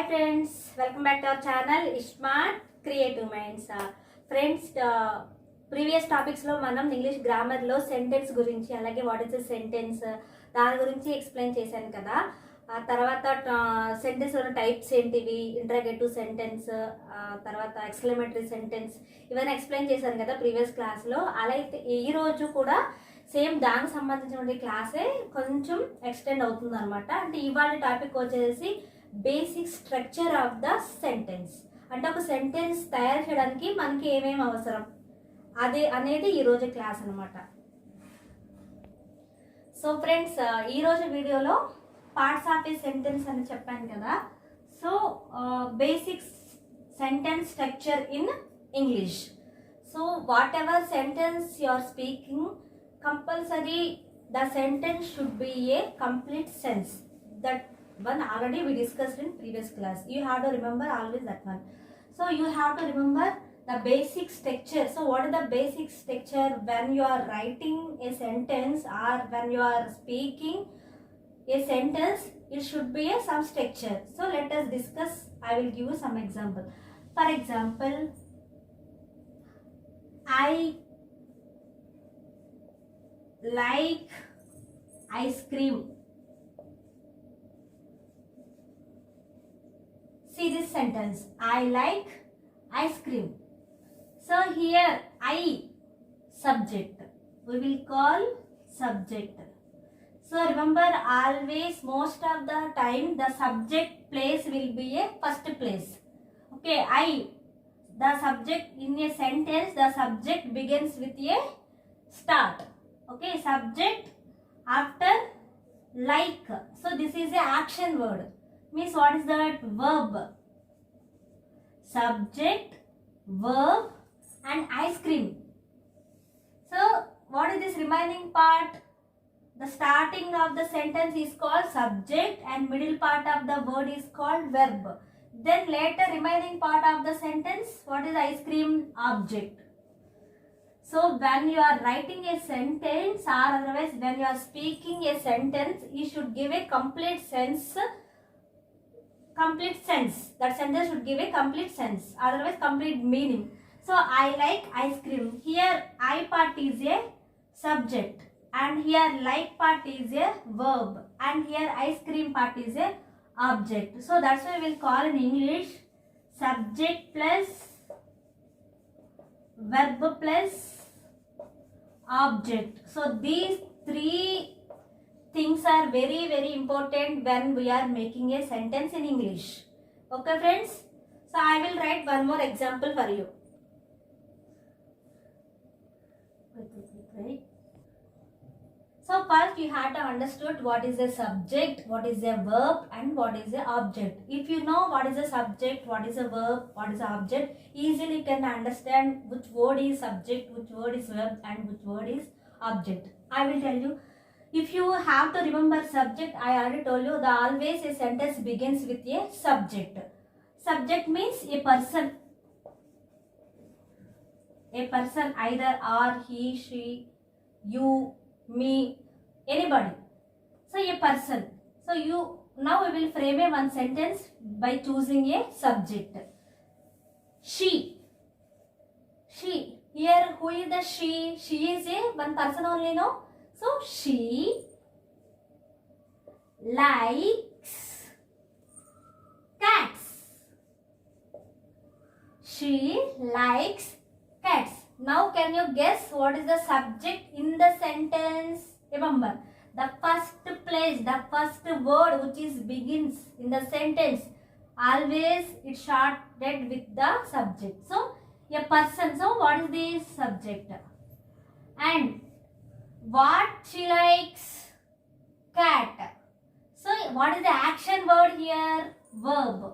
friends, welcome back to our channel Smart Creative Minds. Friends, previous టాపిక్స్లో మనం English గ్రామర్లో sentence గురించి అలాగే what is the sentence దాని గురించి ఎక్స్ప్లెయిన్ చేశాను కదా. ఆ తర్వాత సెంటెన్స్లో టైప్స్ ఏంటివి, ఇంట్రాగేటివ్ సెంటెన్స్, తర్వాత ఎక్స్క్లమేటరీ సెంటెన్స్ ఇవన్నీ ఎక్స్ప్లెయిన్ చేశాను కదా ప్రీవియస్ క్లాస్లో. అలా అయితే ఈరోజు కూడా సేమ్ దానికి సంబంధించిన క్లాసే కొంచెం ఎక్స్టెండ్ అవుతుంది అనమాట. అంటే ఇవాళ టాపిక్ వచ్చేసి basic structure of the sentence. అంటే ఒక సెంటెన్స్ తయారు చేయడానికి మనకి ఏమేమి అవసరం అదే అనేది ఈరోజు క్లాస్ అనమాట. సో ఫ్రెండ్స్, ఈరోజు వీడియోలో పార్ట్స్ ఆఫ్ ఏ సెంటెన్స్ అని చెప్పాను కదా. So basic sentence structure in English. So whatever sentence you are speaking, compulsory the sentence should be a complete sense. That one already we discussed in previous class. You have to remember always that one. So you have to remember the basic structure. So what is the basic structure when you are writing a sentence or when you are speaking a sentence? It should be a some structure. So let us discuss. I will give you some example. For example, I like ice cream. See this sentence, I like ice cream. So here I subject, we will call subject. So remember, always most of the time the subject place will be a first place. Okay, the subject in a sentence, the subject begins with a start. Okay, subject after like. So this is a action word. Means what is that? Verb. Subject, verb and ice cream. So what is this remaining part? The starting of the sentence is called subject and middle part of the word is called verb. Then later remaining part of the sentence, what is ice cream? Object. So when you are writing a sentence or otherwise when you are speaking a sentence, you should give a complete sense. That sentence should give a complete sense, otherwise complete meaning. So I like ice cream. Here I part is a subject and here like part is a verb and here ice cream part is a object. So that's why we will call in English subject plus verb plus object. So these three things are very very important when we are making a sentence in English. Okay friends, so I will write one more example for you. So first you have to understood what is a subject, what is a verb and what is a object. If you know what is a subject, what is a verb, what is a object, easily you can understand which word is subject, which word is verb and which word is object. I will tell you. If you have to remember subject, I already told you that always a sentence begins with a subject. Subject means a person. A person, either or, he, she, you, me, anybody. So a person. So you now we will frame a one sentence by choosing a subject. She. Here who is the she? She is a one person only, no? So she likes cats. She likes cats. Now can you guess what is the subject in the sentence? Remember, the first place, the first word which is begins in the sentence, always it started with the subject. So a person. So what is the subject? And what she likes? Cat. So what is the action word here? Verb.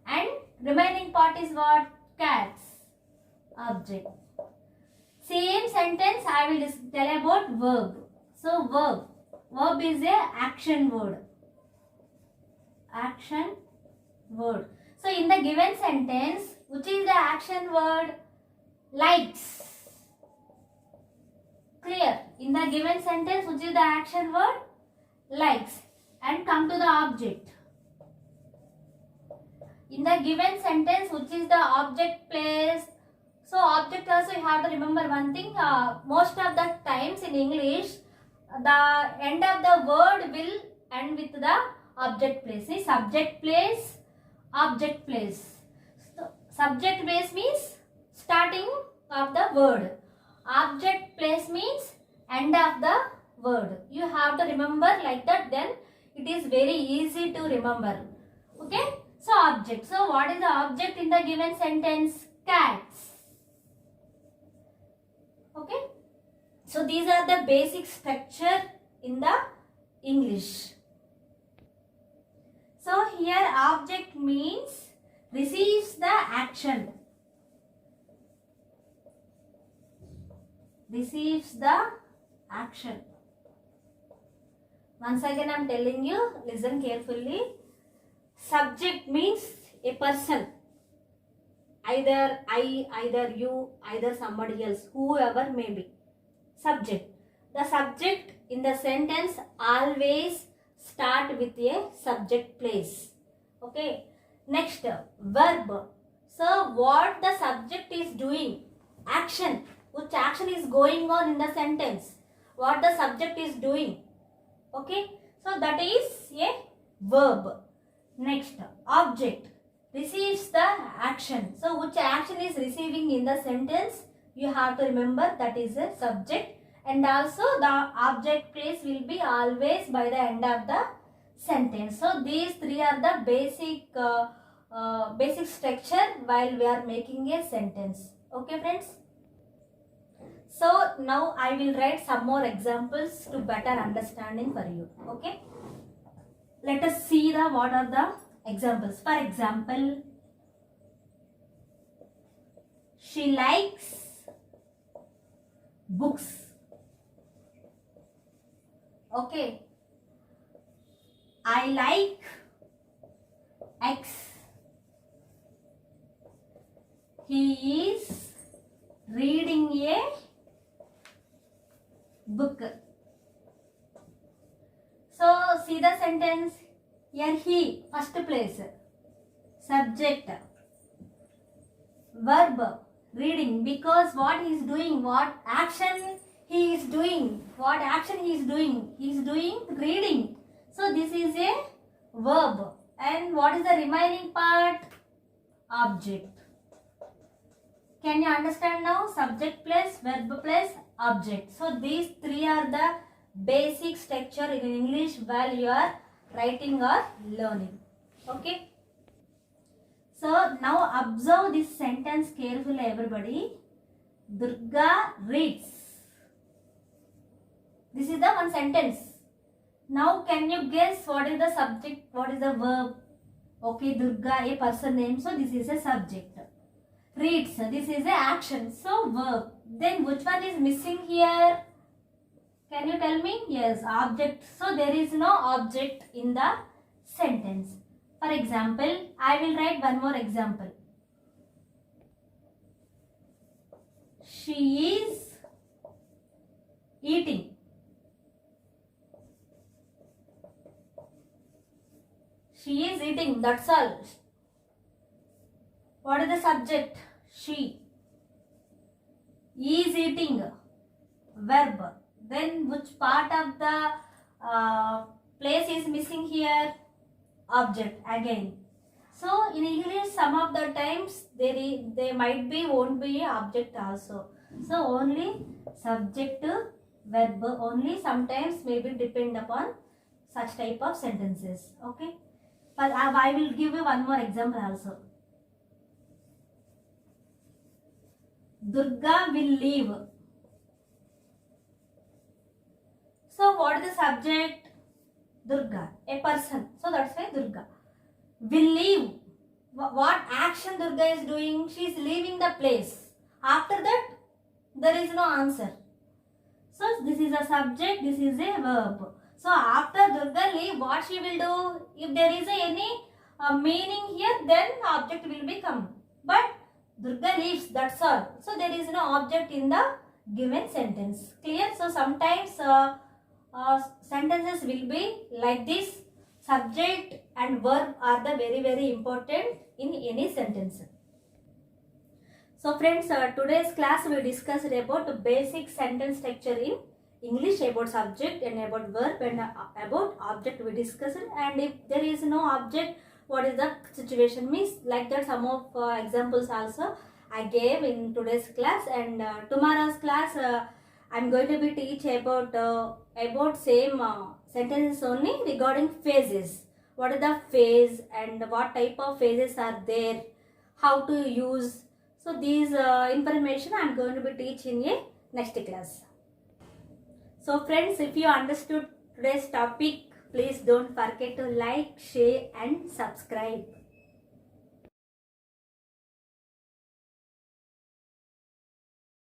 And remaining part is what? Cats. Object. Same sentence I will tell about verb. So verb is a action word. Action word. So in the given sentence, which is the action word? Likes. Clear? In the given sentence, which is the action word? Likes. And come to the object. In the given sentence, which is the object place. So object also you have to remember one thing. Most of the times in English, the end of the word will end with the object place. See, subject place, object place. So, subject place means starting of the word. Object place means end of the word. You have to remember like that, then it is very easy to remember. Okay. So object. So what is the object in the given sentence? Cats. Okay. So these are the basic structure in the English. So here object means receives the action. Receives the action. Once again I am telling you, listen carefully. Subject means a person. Either I, either you, either somebody else, whoever may be. Subject. The subject in the sentence always start with a subject place. Okay. Next, verb. So what the subject is doing? Action. Which action is going on in the sentence? What the subject is doing? Okay. So that is a verb. Next, object receives the action. So which action is receiving in the sentence? You have to remember that is a subject, and also the object place will be always by the end of the sentence. So these three are the basic structure while we are making a sentence. Okay friends. So now I will write some more examples to better understanding for you. Okay. Let us see what are the examples. For example, she likes books. Okay. I like X. He is reading a book. So see the sentence. Here he, first place. Subject. Verb, reading, because what he is doing, what action he is doing, what action he is doing reading. So this is a verb. And what is the remaining part? Object. Can you understand now? Subject plus verb plus object. So these three are the basic structure in English while you are writing or learning. Okay. So now observe this sentence carefully, everybody. Durga reads. This is the one sentence. Now can you guess what is the subject, what is the verb? Okay, Durga, a person name, so this is a subject. Reads, this is a action, so verb. Then which one is missing here? Can you tell me? Yes, object. So there is no object in the sentence. For example, I will write one more example. She is eating. She is eating, that's all. What is the subject? She is eating, verb. Then which part of the place is missing here? Object again. So in English some of the times there might be, won't be a object also. So only subject, verb only sometimes maybe depend upon such type of sentences. Okay. But I will give you one more example also. Durga will leave. So what is the subject? Durga, a person. So that's why Durga will leave. What action Durga is doing? She is leaving the place. After that, there is no answer. So this is a subject, this is a verb. So after Durga leave, what she will do? If there is any meaning here, then object will become. But Durga leaves, that's all. So there is no object in the given sentence. Clear? So sometimes sentences will be like this. Subject and verb are the very important in any sentence. So friends, today's class we discussed about basic sentence structure in English, about subject and about verb and about object we discussed. And if there is no object, what is the situation, means like that some of examples also I gave in today's class. And tomorrow's class I'm going to be teach about same sentences only regarding phases. What is the phase and what type of phases are there, how to use. So these information I am going to be teaching in a next class. So friends, if you understood today's topic, please don't forget to like, share and subscribe.